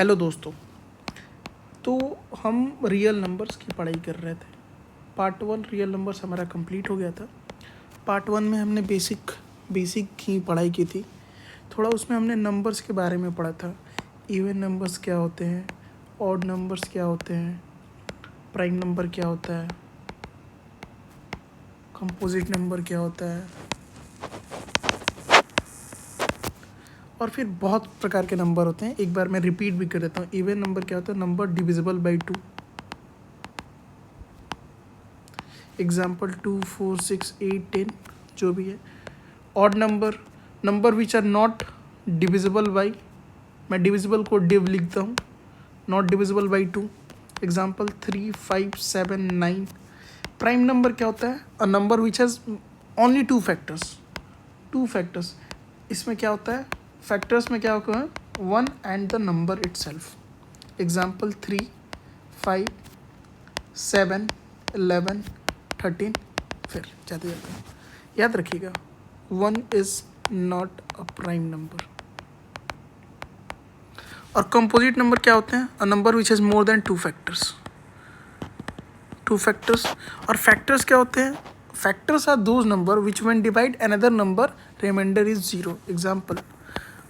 Hello दोस्तों, तो हम रियल नंबर्स की पढ़ाई कर रहे थे। पार्ट 1 रियल नंबर्स हमारा कंप्लीट हो गया था। पार्ट 1 में हमने बेसिक ही पढ़ाई की थी। थोड़ा उसमें हमने नंबर्स के बारे में पढ़ा था। इवन नंबर्स क्या होते हैं, ऑड नंबर्स क्या होते हैं, प्राइम नंबर क्या होता है, कंपोजिट नंबर क्या होता है, और फिर बहुत प्रकार के नंबर होते हैं। एक बार मैं रिपीट भी कर देता हूँ। इवन नंबर क्या होता है, नंबर डिविजिबल बाई 2। एग्जाम्पल 2, 4, 6, 8, 10 जो भी है। Odd number which are not divisible by, मैं डिविजिबल को डिव लिखता हूँ, not divisible by 2। Example 3, 5, 7, 9। Prime number क्या होता है, a number which has only two factors. इसमें क्या होता है, फैक्टर्स में क्या होगा, 1 and the number itself. Example 3, 5, 7, 11, 13, फिर जाते जाते हैं। याद रखिएगा, 1 is not a prime number. और कंपोजिट नंबर क्या होते हैं, a number which has more than two factors. और फैक्टर्स क्या होते हैं, factors are those number which when divide another number remainder is 0। Example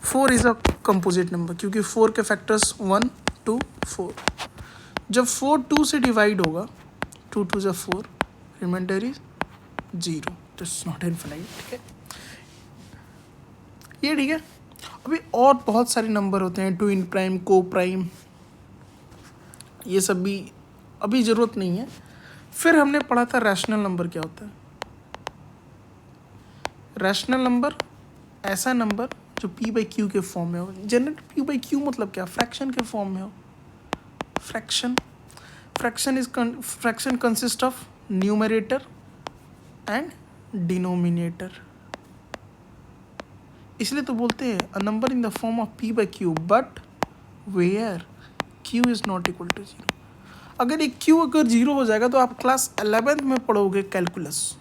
4 is a composite number, क्योंकि 4 के फैक्टर्स 1, 2, 4। जब 4 2 से डिवाइड होगा, 2 2 जा 4, remainder is 0। It's not infinite. ठीक है, ये ठीक है। अभी और बहुत सारे नंबर होते हैं, ट्विन प्राइम, को प्राइम, ये सब भी अभी ज़रूरत नहीं है। फिर हमने पढ़ा था रैशनल नंबर क्या होता है। रैशनल नंबर ऐसा नंबर जो पी बाई क्यू के फॉर्म में हो। जनरल पी बाई क्यू मतलब क्या, फ्रैक्शन के फॉर्म में हो। Fraction consist of numerator and denominator. इसलिए तो बोलते हैं a number in the form of p by q but where q is not equal to 0। अगर एक क्यू अगर 0 हो जाएगा तो आप क्लास 11th में पढ़ोगे कैलकुलस,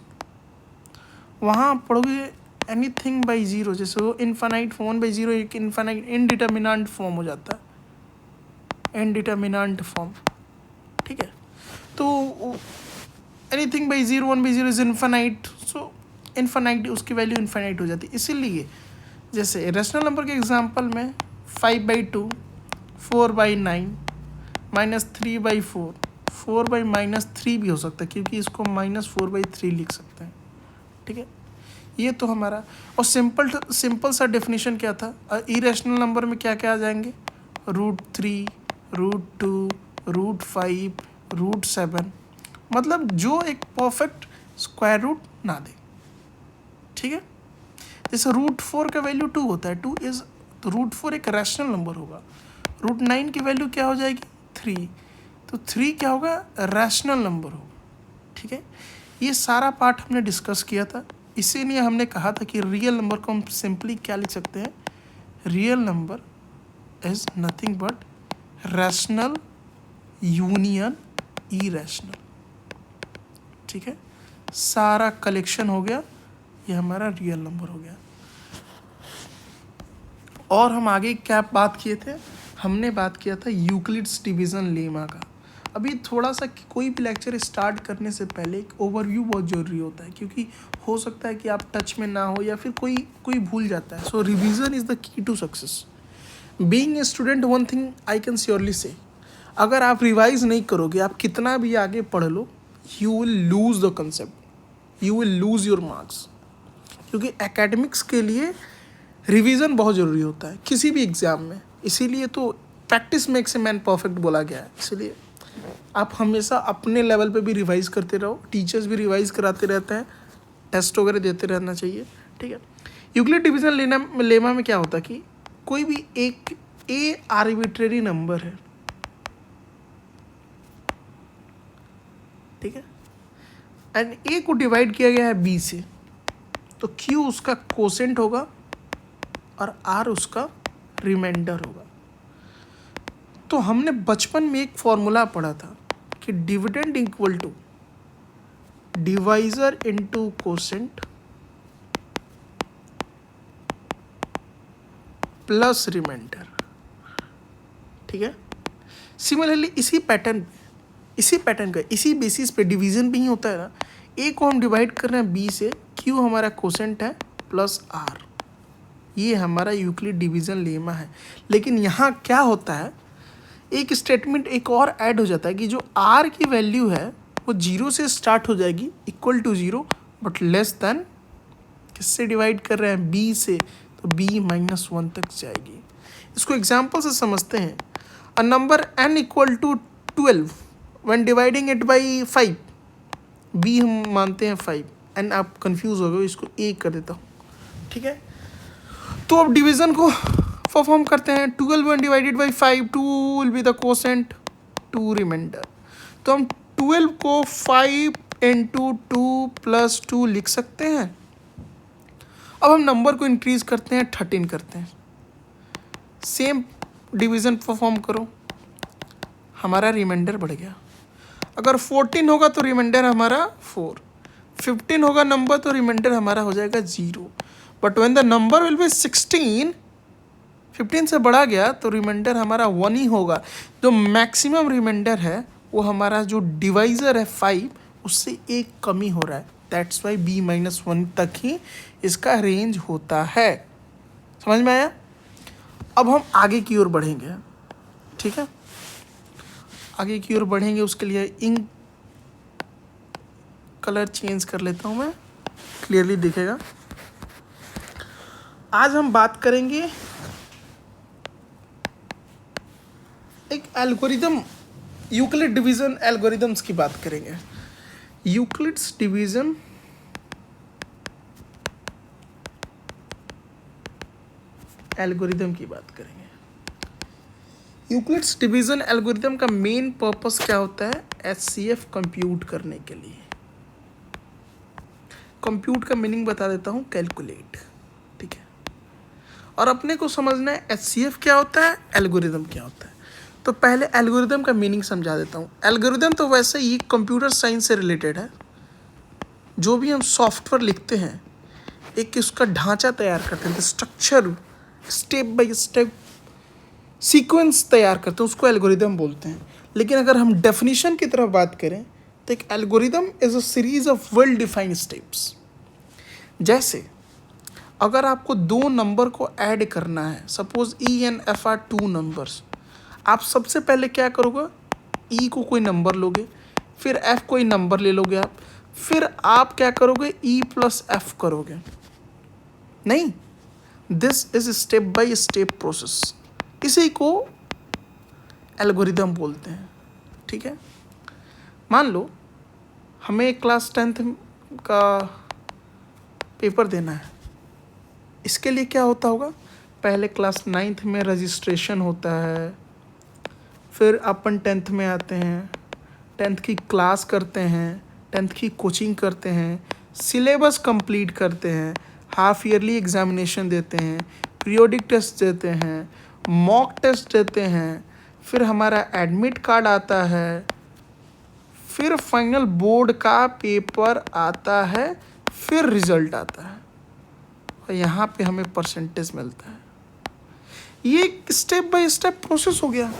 वहाँ आप पढ़ोगे एनीथिंग बाई 0। जैसे वो इनफाइनाइट फॉर्म बाई 0 एक इनफाइनाइट इनडिटर्मिनेंट फॉर्म हो जाता है, इनडिटर्मिनेंट फॉर्म। ठीक है, तो anything by 0, 1 by 0 is infinite. So infinite उसकी वैल्यू इनफाइनाइट हो जाती है। इसीलिए जैसे रेशनल नंबर के एग्जांपल में 5/2, 4/9, -3/4, 4/-3 भी हो सकता है, क्योंकि इसको -4/3 लिख सकते हैं। ठीक है, ये तो हमारा। और सिंपल सा डेफिनेशन क्या था, इरेशनल नंबर में क्या क्या आ जाएंगे, √3, √2, √5, √7। मतलब जो एक परफेक्ट स्क्वायर रूट ना दे। ठीक है, जैसे √4 का वैल्यू 2 होता है, 2 इज, तो √4 एक रैशनल नंबर होगा। √9 की वैल्यू क्या हो जाएगी, 3, तो 3 क्या होगा, रैशनल नंबर होगा। ठीक है, ये सारा पार्ट हमने डिस्कस किया था। इसीलिए हमने कहा था कि रियल नंबर को हम सिंपली क्या लिख सकते हैं, real number is nothing but rational union irrational. ठीक है, सारा कलेक्शन हो गया, ये हमारा रियल नंबर हो गया। और हम आगे क्या बात किए थे, हमने बात किया था यूक्लिड्स डिवीज़न लेमा का। अभी थोड़ा सा कोई भी लेक्चर स्टार्ट करने से पहले एक ओवरव्यू बहुत ज़रूरी होता है, क्योंकि हो सकता है कि आप टच में ना हो या फिर कोई भूल जाता है। So revision is the key to success. Being a student, one thing I can surely say, अगर आप रिवाइज नहीं करोगे, आप कितना भी आगे पढ़ लो, you will lose the concept, you will lose your marks. क्योंकि एकेडमिक्स के लिए रिवीजन बहुत ज़रूरी होता है किसी भी एग्ज़ाम में। इसीलिए तो practice makes a man perfect बोला गया है। इसलिए आप हमेशा अपने लेवल पे भी रिवाइज करते रहो, टीचर्स भी रिवाइज कराते रहते हैं, टेस्ट वगैरह देते रहना चाहिए। ठीक है, यूक्लिड डिवीजन लेमा में क्या होता है कि कोई भी एक ए आर्बिट्रेरी नंबर है। ठीक है, एंड ए को डिवाइड किया गया है बी से, तो क्यू उसका कोसेंट होगा और आर उसका रिमाइंडर होगा। तो हमने बचपन में एक फॉर्मूला पढ़ा था कि dividend equal to divisor into quotient plus remainder. ठीक है। सिमिलरली इसी पैटर्न का इसी बेसिस पे डिवीजन भी ही होता है ना। ए को हम डिवाइड कर रहे हैं बी से, क्यू हमारा कोसेंट है प्लस आर, ये हमारा यूक्लिड डिवीजन लेमा है। लेकिन यहाँ क्या होता है, एक स्टेटमेंट एक और ऐड हो जाता है कि जो आर की वैल्यू है वो 0 से स्टार्ट हो जाएगी, equal to 0 but less than, किससे डिवाइड कर रहे हैं, बी से, तो b-1 तक जाएगी। इसको एग्जाम्पल से समझते हैं। A number n equal to 12 when dividing it by 5, b हम मानते हैं 5, n आप कंफ्यूज हो गए, इसको a कर देता हूँ, ठीक है। तो अब डिवीजन को परफॉर्म करते हैं। 12 when divided by 5, 2 will be the quotient, 2 remainder. तो हम 12 को 5 इंटू 2 प्लस 2 लिख सकते हैं। अब हम नंबर को इंक्रीज करते हैं, 13 करते हैं। सेम डिवीज़न परफॉर्म करो, हमारा रिमाइंडर बढ़ गया। अगर 14 होगा तो रिमाइंडर हमारा 4, 15 होगा नंबर तो रिमाइंडर हमारा हो जाएगा 0। But when the number will B 16, 15 से बढ़ा गया तो रिमाइंडर हमारा 1 ही होगा। जो मैक्सिमम रिमाइंडर है वो हमारा जो डिवाइज़र है 5, उससे एक कमी हो रहा है। दैट्स वाई b-1 तक ही इसका रेंज होता है। समझ में आया? अब हम आगे की ओर बढ़ेंगे, ठीक है। आगे की ओर बढ़ेंगे, उसके लिए इंक कलर चेंज कर लेता हूँ मैं, क्लियरली दिखेगा। आज हम बात करेंगे एक एल्गोरिदम, यूक्लिड डिवीजन एल्गोरिदम्स की बात करेंगे। यूक्लिड्स डिवीजन एल्गोरिदम की बात करेंगे। यूक्लिड्स डिवीजन एल्गोरिदम का मेन पर्पस क्या होता है, एचसीएफ कंप्यूट करने के लिए। कंप्यूट का मीनिंग बता देता हूँ, कैलकुलेट, ठीक है। और अपने को समझना है एचसीएफ क्या होता है, एल्गोरिदम क्या होता है। तो पहले एल्गोरिदम का मीनिंग समझा देता हूँ। एल्गोरिदम तो वैसे ही कंप्यूटर साइंस से रिलेटेड है। जो भी हम सॉफ्टवेयर लिखते हैं, एक उसका ढांचा तैयार करते हैं, structure, step by step sequence तैयार करते हैं, उसको एल्गोरिदम बोलते हैं। लेकिन अगर हम डेफिनेशन की तरफ बात करें तो एक algorithm is a series of well defined steps. जैसे अगर आपको दो नंबर को ऐड करना है, suppose E and F R 2 numbers, आप सबसे पहले क्या करोगे, ई को कोई नंबर लोगे, फिर एफ कोई नंबर ले लोगे आप, फिर आप क्या करोगे, ई प्लस एफ करोगे। नहीं, this is step by step process, इसी को एल्गोरिदम बोलते हैं, ठीक है। मान लो हमें क्लास 10th का पेपर देना है, इसके लिए क्या होता होगा, पहले क्लास 9th में रजिस्ट्रेशन होता है, फिर अपन 10th में आते हैं, 10th की क्लास करते हैं, 10th की कोचिंग करते हैं, सिलेबस कंप्लीट करते हैं, हाफ ईयरली एग्जामिनेशन देते हैं, पीरियोडिक टेस्ट देते हैं, मॉक टेस्ट देते हैं, फिर हमारा एडमिट कार्ड आता है, फिर फाइनल बोर्ड का पेपर आता है, फिर रिजल्ट आता है, और यहाँ पे हमें परसेंटेज मिलता है। ये स्टेप बाय स्टेप प्रोसेस हो गया।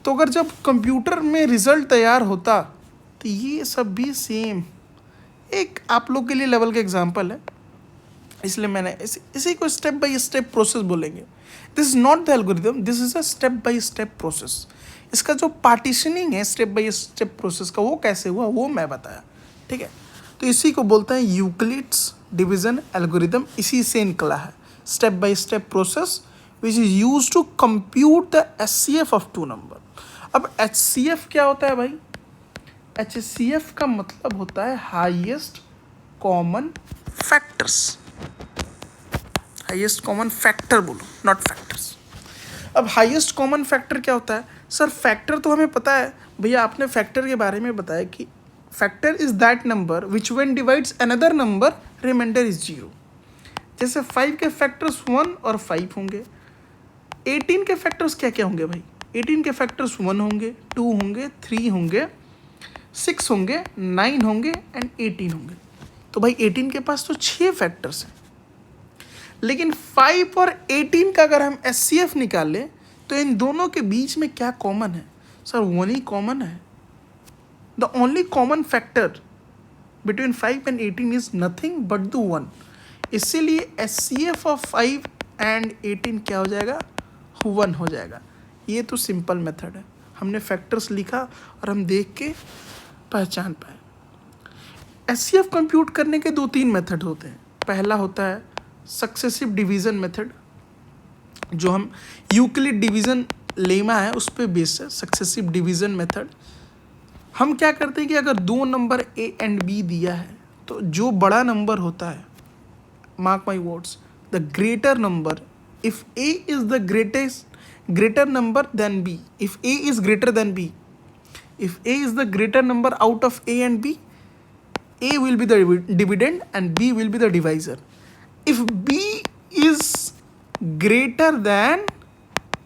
तो अगर जब कंप्यूटर में रिजल्ट तैयार होता तो ये सब भी सेम, एक आप लोग के लिए लेवल का एग्जांपल है, इसलिए मैंने इसी को स्टेप बाय स्टेप प्रोसेस बोलेंगे। This is not the algorithm, this is a step by step process. इसका जो पार्टीशनिंग है स्टेप बाय स्टेप प्रोसेस का, वो कैसे हुआ वो मैं बताया, ठीक है। तो इसी को बोलते हैं यूक्लिड्स डिवीजन एल्गोरिदम, इसी से निकला है step by step process which is use to compute the HCF of 2 नंबर। अब एचसीएफ क्या होता है भाई, एचसीएफ का मतलब होता है highest common factors, highest common factor बोलो, नॉट फैक्टर्स। अब हाईएस्ट कॉमन फैक्टर क्या होता है, सर फैक्टर तो हमें पता है भैया, आपने फैक्टर के बारे में बताया कि factor is that number which when divides another number remainder is 0। जैसे 5 के फैक्टर्स 1 और 5 होंगे। 18 के फैक्टर्स क्या क्या होंगे भाई, 18 के फैक्टर्स 1 होंगे, 2 होंगे, 3 होंगे, 6 होंगे, 9 होंगे एंड 18 होंगे। तो भाई 18 के पास तो 6 फैक्टर्स हैं। लेकिन 5 और 18 का अगर हम एचसीएफ निकाल लें तो इन दोनों के बीच में क्या कॉमन है? सर 1 ही कॉमन है। The only common factor between 5 and 18 is nothing but the 1। इसीलिए HCF ऑफ 5 एंड 18 क्या हो जाएगा? 1 हो जाएगा। ये तो सिंपल मेथड है, हमने फैक्टर्स लिखा और हम देख के पहचान पाए। HCF कंप्यूट करने के 2-3 मेथड होते हैं। पहला होता है सक्सेसिव डिवीज़न मेथड, जो हम यूक्लिड डिवीज़न लेमा है उस पर बेस्ड है सक्सेसिव डिवीज़न मेथड। हम क्या करते हैं कि अगर 2 नंबर A एंड B दिया है तो जो बड़ा नंबर होता है, mark my words, the greater number, if A is the greater number than B, if A is greater than B, if A is the greater number out of A and B, A will be the dividend and B will be the divisor. If B is greater than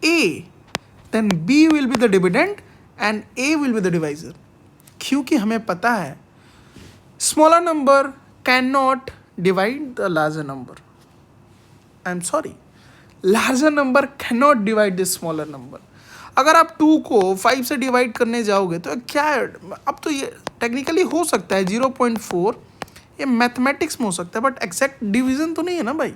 A, then B will be the dividend and A will be the divisor. क्योंकि हमें पता है smaller number cannot divide the larger number. I'm sorry, larger number cannot divide this smaller number. अगर आप 2 को 5 से divide करने जाओगे तो क्या है, अब तो ये टेक्निकली हो सकता है 0.4, ये मैथमेटिक्स में हो सकता है, बट एग्जैक्ट डिवीजन तो नहीं है ना भाई।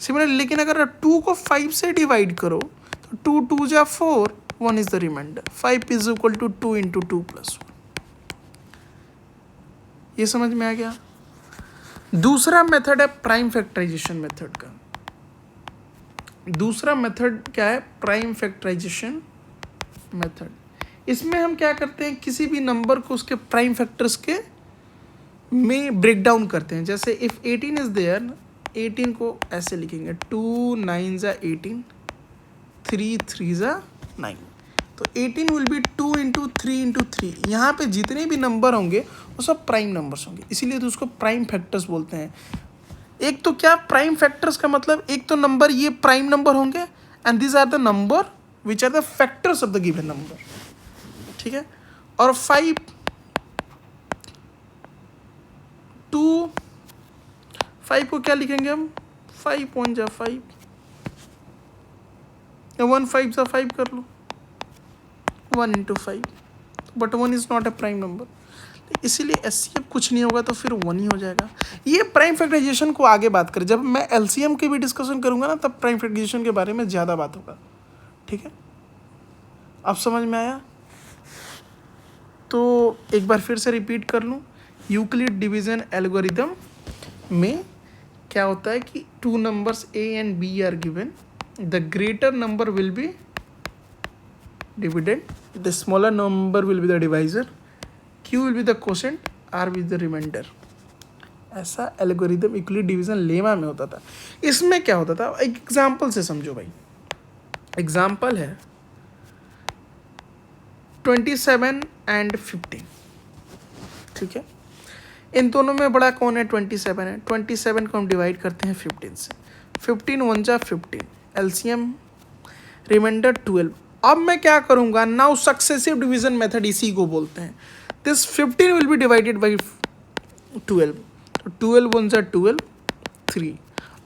सिमिलरली लेकिन अगर 2 को 5 से डिवाइड करो तो 2 2 जा 4, 1 is the remainder, 5 is equal to 2 into 2 plus 1। ये समझ में आ गया। दूसरा मेथड है प्राइम फैक्टराइजेशन मेथड का। दूसरा मेथड क्या है? Prime factorization method. इसमें हम क्या करते हैं, किसी भी नंबर को उसके प्राइम फैक्टर्स के में ब्रेक डाउन करते हैं। जैसे इफ 18 इज देयर, 18 को ऐसे लिखेंगे 2 9 जा 18, 3 3 जा 9, तो 18 विल बी 2 इंटू 3 इंटू 3। यहाँ पे जितने भी नंबर होंगे वो सब प्राइम नंबर्स होंगे, इसीलिए तो उसको प्राइम फैक्टर्स बोलते हैं। एक तो क्या प्राइम फैक्टर्स का मतलब, एक तो नंबर ये प्राइम नंबर होंगे and this are the number which are the factors of the given number, ठीक है। और 5 को क्या लिखेंगे हम? 5 1 जा 5, 1 5 जा 5 कर लो, 1 into 5, but 1 is not a prime number, इसीलिए HCF कुछ नहीं होगा तो फिर 1 ही हो जाएगा। ये प्राइम फैक्टराइजेशन को आगे बात करें, जब मैं LCM की भी डिस्कशन करूंगा ना तब प्राइम फैक्टराइजेशन के बारे में ज़्यादा बात होगा, ठीक है। अब समझ में आया? तो एक बार फिर से रिपीट कर लूँ, यूक्लिड डिवीज़न एल्गोरिदम में क्या होता है कि 2 numbers A and B are given, the greater number will be dividend, the smaller number will be the divisor, Q will be the quotient, R will be the remainder। ऐसा algorithm Euclid division lemma में होता था। इसमें क्या होता था, एक example से समझो भाई। एग्जाम्पल है 27 एंड 15, ठीक है। इन दोनों में बड़ा कौन है? 27 है। 27 को हम डिवाइड करते हैं 15 से, 15 1 जा 15, LCM रिमाइंडर 12। अब मैं क्या करूँगा, नाउ सक्सेसिव डिवीजन मेथड इसी को बोलते हैं। This 15 will be divided by 12. 12 1 जा 12, 3।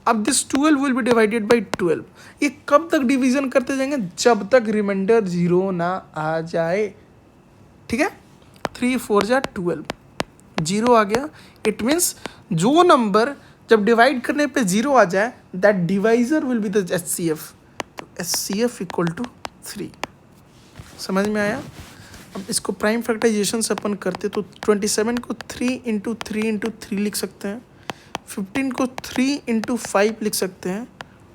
अब this 12 will be divided by 12। ये कब तक डिवीजन करते जाएंगे? जब तक रिमाइंडर 0 ना आ जाए, ठीक है। 3 4 जा 12, 0 आ गया। इट मीन्स जो नंबर जब डिवाइड करने पे 0 आ जाए, that divisor will be the HCF। तो HCF इक्वल टू 3। समझ में आया? अब इसको प्राइम फैक्टराइजेशन से अपन करते तो 27 को 3 इंटू 3 इंटू 3 लिख सकते हैं, 15 को 3 इंटू 5 लिख सकते हैं,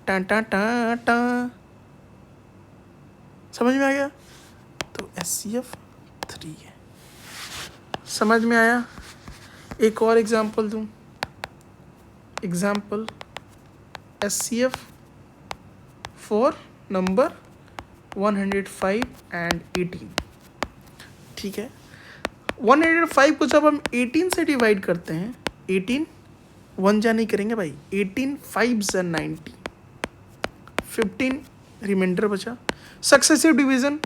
टा टा टा टा। समझ में आ गया? तो HCF 3 है। समझ में आया? एक और एग्जांपल दूं। Example HCF for number 105 and 18, ठीक है। 105 को जब हम 18 से डिवाइड करते हैं, 18 1 जा नहीं करेंगे भाई, 18 5 जा 90, 15 रिमाइंडर बचा। सक्सेसिव डिवीजन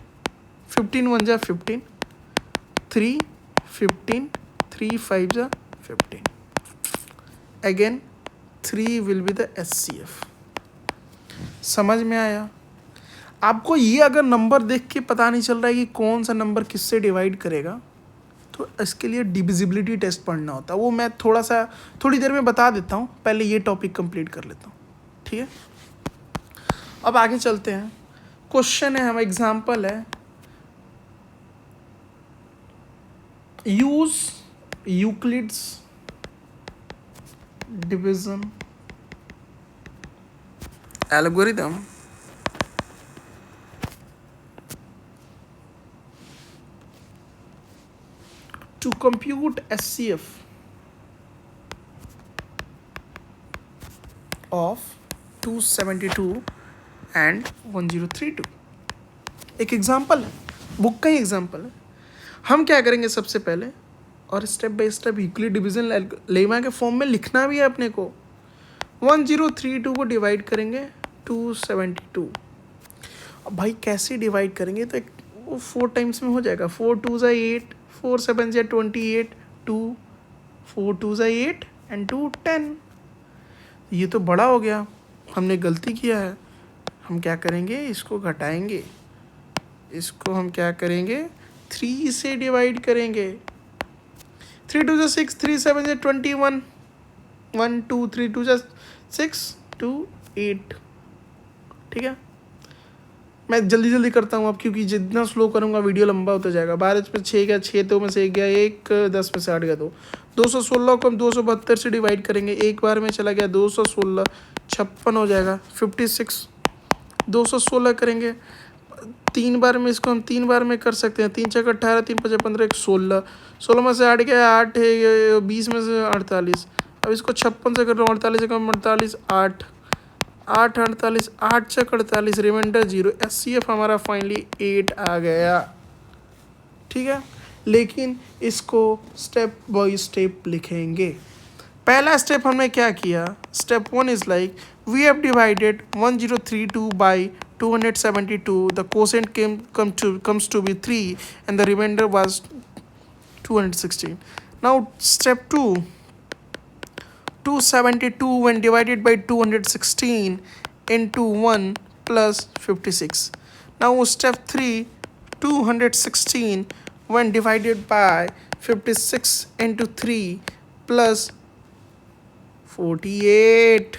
15 1 जा 15, 3 15, 3 5 जा 15, again 3 will be the HCF। समझ में आया? आपको ये अगर नंबर देख के पता नहीं चल रहा है कि कौन सा नंबर किससे डिवाइड करेगा, तो इसके लिए डिविजिबिलिटी टेस्ट पढ़ना होता है। वो मैं थोड़ी देर में बता देता हूँ, पहले ये टॉपिक कंप्लीट कर लेता हूँ, ठीक है। अब आगे चलते हैं। क्वेश्चन है, हम एग्जाम्पल है, use Euclid's division algorithm to compute SCF of 272 and 1032। एक एग्जाम्पल है, बुक का ही एग्जाम्पल है। हम क्या करेंगे सबसे पहले, और step by step Euclid division lemma के फॉर्म में लिखना भी है अपने को। 1032 को डिवाइड करेंगे 272। अब भाई कैसे डिवाइड करेंगे, तो वो 4 टाइम्स में हो जाएगा। 4 2 ज़ा 8, 4 7 ज़ा 28, 2 4 2 ज़ा 8 एंड 2 10। ये तो बड़ा हो गया, हमने गलती किया है। हम क्या करेंगे, इसको घटाएंगे, इसको हम क्या करेंगे 3 से डिवाइड करेंगे। 3 2 ज़ा 6, 3 7 ज़ा 21, 1 2 3 2 ज़ा 6 2 8, ठीक है। मैं जल्दी जल्दी करता हूँ अब, क्योंकि जितना स्लो करूँगा वीडियो लंबा होता जाएगा। 12 पे 6 गया, 6 2 में से 1 गया 1, 10 में से 8 गया 2। 216 को हम 272 से डिवाइड करेंगे, एक बार में चला गया 216, 56 हो जाएगा 56। 216 करेंगे 3 बार में, इसको हम 3 बार में कर सकते हैं। 3 6 18, 3 5 15, 1 16, 16 में से 8 गया 8 है, 20 में से 48। अब इसको 56 से कर रहा हूँ, 48 से कम 48, 8 8 48, 8 6 48, रिमाइंडर 0। SCF हमारा फाइनली 8 आ गया, ठीक है। लेकिन इसको स्टेप बाय स्टेप लिखेंगे। पहला स्टेप हमने क्या किया, step 1 is like we have divided 1032 by 272, the quotient comes to be 3 and the remainder was 216. Now step 2, 272 when divided by 216 into 1 plus 56. Now step 3, 216 when divided by 56 into 3 plus 48,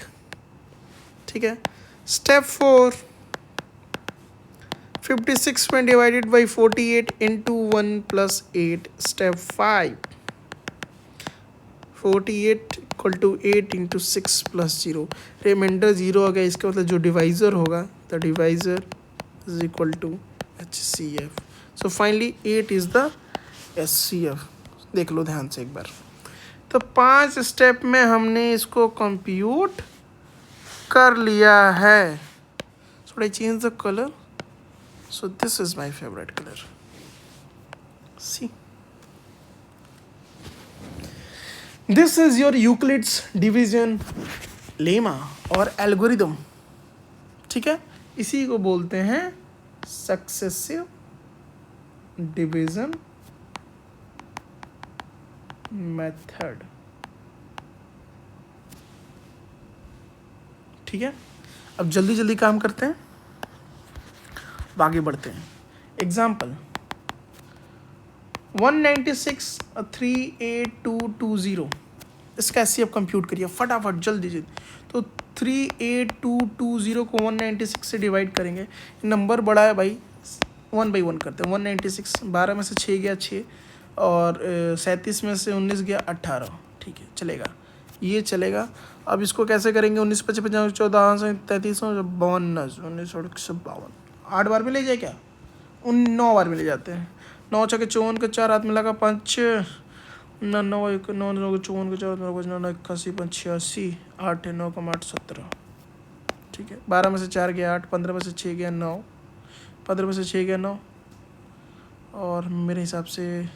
ठीक है। Step 4, 56 when divided by 48 into 1 plus 8. Step 5, 48 equal to 8 into 6 plus 0, remainder 0 आ गया। इसका मतलब जो divisor होगा, the divisor is equal to HCF। So finally 8 is the SCF। देख लो ध्यान से एक बार। तो 5 स्टेप में हमने इसको कंप्यूट कर लिया है। So I change the colour, so this is my favourite colour, see. This is your Euclid's division lemma और एल्गोरिदम, ठीक है। इसी को बोलते हैं सक्सेसिव डिवीजन मेथड, ठीक है। अब जल्दी जल्दी काम करते हैं, अब आगे बढ़ते हैं। एग्जाम्पल 196 38220, इसका SCF कंप्यूट करिए फटाफट जल्दी जल्दी। तो 38220 को 196 से डिवाइड करेंगे। नंबर बड़ा है भाई, 1 बाई 1 करते हैं। 196, 12 में से 6 गया 6, और 37 में से 19 गया 18, ठीक है चलेगा, ये चलेगा। अब इसको कैसे करेंगे, 19 25 50 14 33 52 19 52, 8 बार में ले जाए क्या, 9 बार में ले जाते हैं। 9 6 के 54 के 4 हाथ में लगा 5 9 9 1 9 9 के 54 के 4 9 9 81 85 8 9 कम 8 17, ठीक है। 12 में से 4 गया 8, 15 में से 6 गया 9, 15 में से 6 गया 9, और मेरे हिसाब से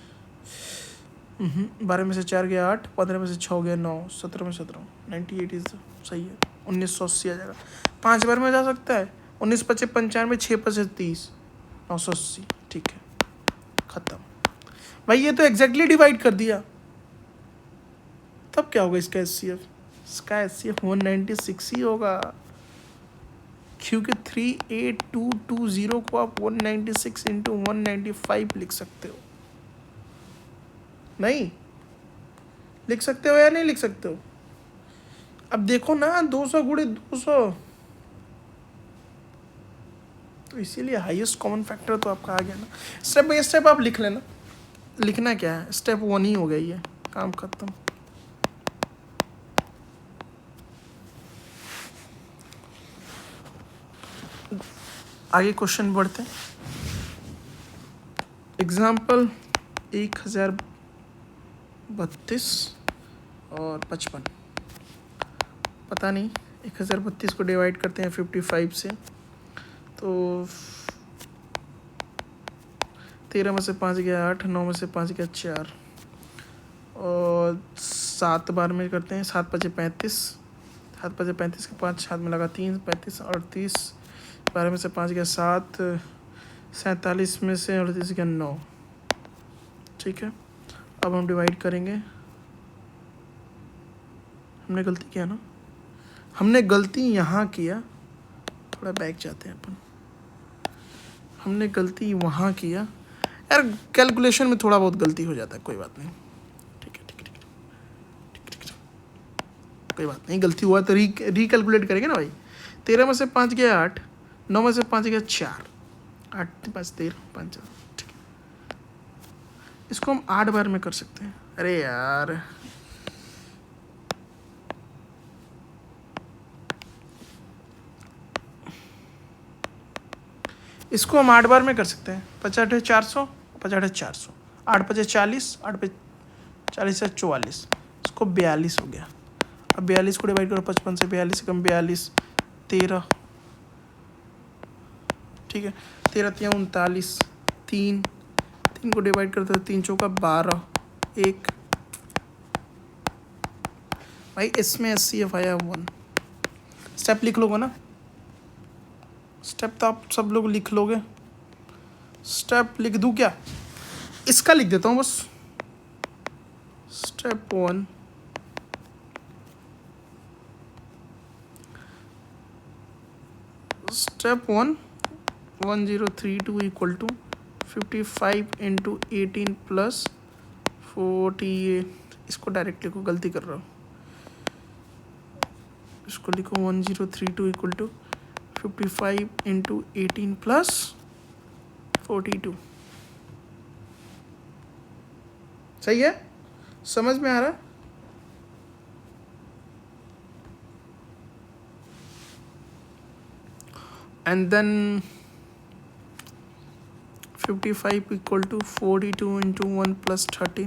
12 में से 4 गया 8, 15 में से 6 गया 9, 17 में 17, 98 इज सही है। 1980 आ जाएगा, 5 बार में जा सकता है। 19 25 95, 6 25 30, 980, ठीक है खत्म। भाई ये तो एग्जैक्टली डिवाइड कर दिया, तब क्या होगा इसका SCF? इसका SCF 196 ही होगा। क्योंकि 38220 को आप 196 इंटू 195 लिख सकते हो, नहीं लिख सकते हो या नहीं लिख सकते हो? अब देखो ना 200 गुणे 200, तो इसीलिए हाईएस्ट कॉमन फैक्टर तो आपका आ गया ना। स्टेप बाय स्टेप आप लिख लेना। लिखना क्या है, स्टेप 1 ही हो गई है, काम खत्म। आगे क्वेश्चन बढ़ते हैं। एग्जाम्पल 1032 और 55। पता नहीं 1032 को डिवाइड करते हैं 55 से, तो 13 में से 5 गया 8, 9 में से 5 गया 4, और 7 बार में करते हैं। 7 5 35, 7 5 35 के 5 हाथ में लगा 3, 35 38, 12 में से 5 गया 7, 47 में से 38 गया 9। ठीक है, अब हम डिवाइड करेंगे। हमने गलती किया ना, हमने गलती यहाँ किया, थोड़ा बैक जाते हैं अपन। हमने गलती वहाँ किया यार, कैलकुलेशन में थोड़ा बहुत गलती हो जाता है, कोई बात नहीं। ठीक है ठीक है ठीक है ठीक है, कोई बात नहीं, गलती हुआ तो रिकैलकुलेट करेंगे ना भाई। 13 में से 5 गया 8, 9 में से 5 गया 4, 8 5 13 5 4। ठीक है, इसको हम 8 बार में कर सकते हैं। अरे यार इसको हम 8 बार में कर सकते हैं। 50 है 400, 50 है 400, 8 5 40, 8 पे 40 है 44, इसको 42 हो गया। अब 42 को डिवाइड करो 55 से, 42 से कम 42, 13। ठीक है, 13 3 39, 3 को डिवाइड करते हो 3 चौका 12, 1। भाई इसमें SCF आया 1। स्टेप लिख लोगे ना, स्टेप तो आप सब लोग लिख लोगे। स्टेप लिख दूं क्या? इसका लिख देता हूँ बस। Step 1, step 1 1032 equal to 55 into 18 plus 48। इसको डायरेक्ट लिखो, गलती कर रहा हूँ। इसको लिखो 1032 इक्वल टू 55 इंटू 18 प्लस 42। सही है, समझ में आ रहा? And then 55 equal to 42 into 1 plus 13,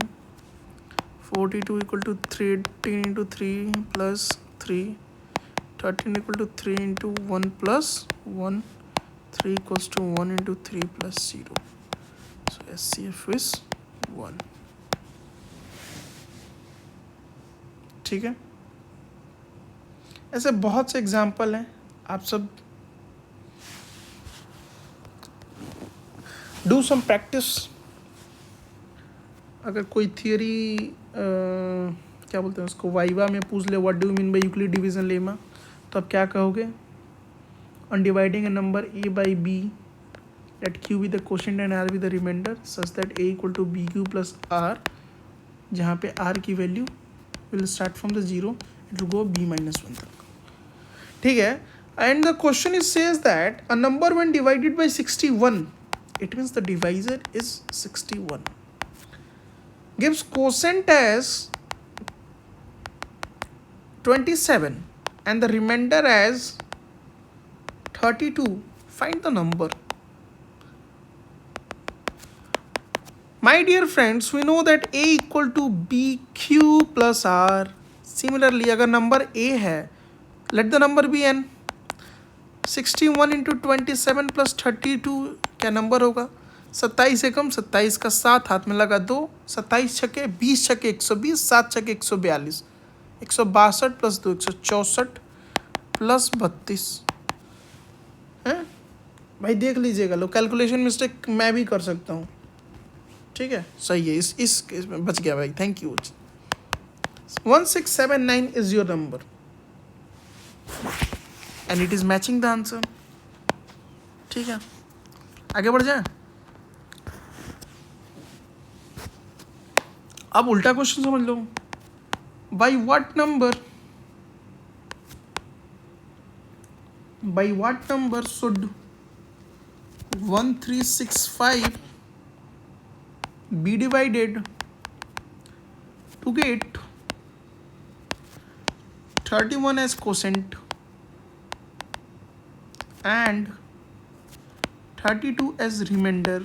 42 equal to 13 into 3 plus 3, 13 equal to 3 into 1 plus 1, 3 equals to 1 into 3 plus 0. So SCF is 1. ठीक है, ऐसे बहुत से एग्जाम्पल हैं, आप सब डू सम प्रैक्टिस। अगर कोई थियरी क्या बोलते हैं उसको, वाइवा में पूछ ले what do you mean by Euclid division lemma, तो आप क्या कहोगे? On dividing A number a by b, let q be the quotient and r be the remainder such that a equal to bq plus r, जहाँ पे r की value will start from the 0, it will go b minus 1 तक। ठीक है, and the question is says that a number when divided by 61, it means the divisor is 61, gives quotient as 27 and the remainder as 32. Find the number. My dear friends, we know that a equal to bq plus r. Similarly, अगर number a है, let the number be n. 61 into 27 plus 32 क्या number होगा? 27 से कम 27 का 7 हाथ में लगा 2, 27 छके 20 छके 120, 7 छके 142, 162 प्लस 2 164 प्लस 32 है भाई। देख लीजिएगा, लो कैलकुलेशन मिस्टेक मैं भी कर सकता हूँ। ठीक है, सही है, इस केस में बच गया भाई, thank you. 1679 is your number and it is matching the answer. ठीक है, आगे बढ़ जाए। अब उल्टा क्वेश्चन समझ लो, by what number should 1365 be divided to get 31 as quotient and 32 as remainder।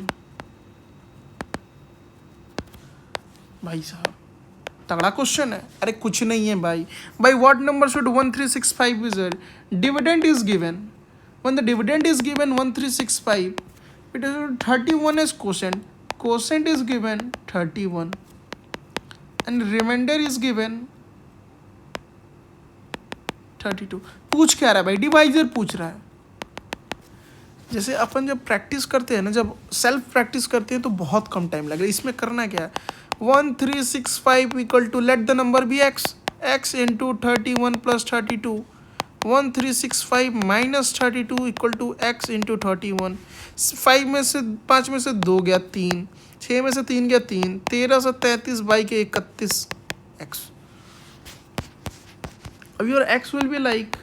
भाई साहब तगड़ा क्वेश्चन है। अरे कुछ नहीं है भाई, by what number should 1365 is there, dividend is given, when the dividend is given 1365, it is 31 as quotient is given 31 and remainder is given 32। पूछ क्या रहा है भाई, डिवाइजर पूछ रहा है। जैसे अपन जब प्रैक्टिस करते हैं ना, जब सेल्फ प्रैक्टिस करते हैं तो बहुत कम टाइम लगेगा। इसमें करना क्या है, 1365 equal to, let the number be x into 31 plus 32, 1365 minus 32 equal to x into 31। 5 में से 2 गया 3, 6 में से 3 गया 3, 13 से 33 बाई के 31 x। अब your x will be like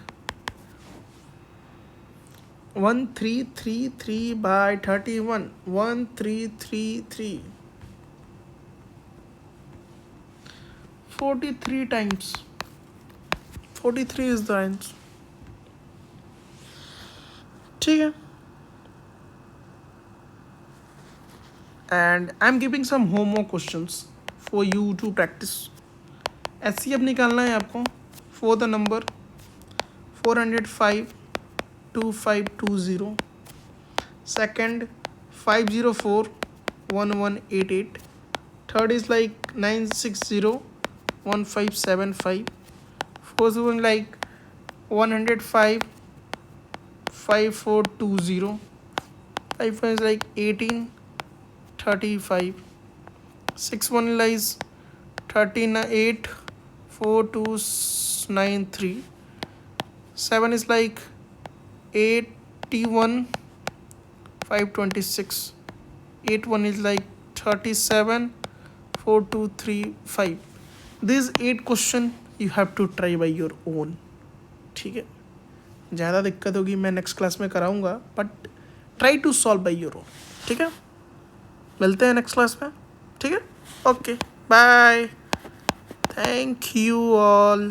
1333 by 31, 1333, 43 times, 43 is the answer। ठीक है, and I'm giving some homework questions for you to practice। ऐसे अब निकालना है आपको for the number 405 2520, second 504 1188, third is like 960 1575, fourth one like 105 5420, fifth one is like 1835, sixth one is 38 4293, 7 is like 81 526, 8 one is like 37 4235। These 8 question you have to try by your own। ठीक है, ज़्यादा दिक्कत होगी मैं next class में कराऊंगा, but try to solve by your own. ठीक है, मिलते हैं नेक्स्ट क्लास में। ठीक है, okay bye, thank you all.